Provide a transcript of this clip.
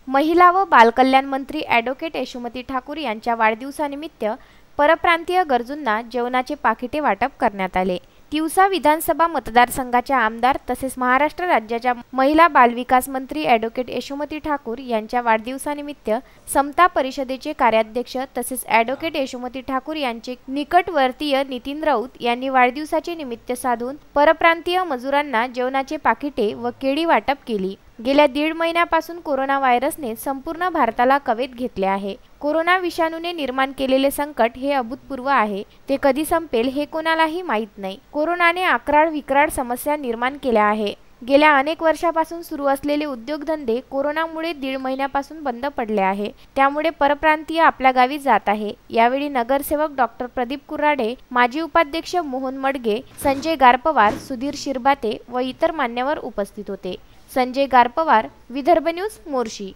महिला व बालकल्याण मंत्री ॲडव्होकेट यशोमती ठाकूर यांच्या वाढदिवसानिमित्त परप्रांतीय गरजूंना जेवणाचे पाकिटे वाटप करण्यात आले। तिवसा विधानसभा मतदारसंघाच्या आमदार तसेच महाराष्ट्र राज्याच्या महिला बालविकास मंत्री ॲडव्होकेट यशोमती ठाकूर यांच्या वाढदिवसानिमित्त समता परिषदेचे कार्याध्यक्ष तसेच ॲडव्होकेट यशोमती ठाकूर यांचे निकटवर्तीय नितीन राऊत यांनी वाढदिवसाचे निमित्त साधून परप्रांतीय मजुरांना जेवणाचे पाकिटे व केळी वाटप केली। गेल्या 1.5 महिन्यापासून कोरोना व्हायरसने संपूर्ण भारताला कवेत घेतले आहे। कोरोना विषाणूने निर्माण केलेले संकट हे अभूतपूर्व आहे। ते कधी संपेल हे कोणालाही माहीत नाही। कोरोनाने आकराळ विकराळ समस्या निर्माण केल्या आहे। गेल्या अनेक वर्षापासून सुरू असलेले उद्योगधंदे कोरोनामुळे 1.5 महिन्यापासून बंद पडले आहे। त्यामुळे परप्रांतीय आपल्या गावी जात आहे। यावेळी नगरसेवक डॉक्टर प्रदीप कुराडे, माजी उपाध्यक्ष मोहन मडगे, संजय गारपवार, सुधीर शिरभाते व इतर मान्यवर उपस्थित होते। संजय गारपवार, विदर्भ न्यूज, मोर्शी।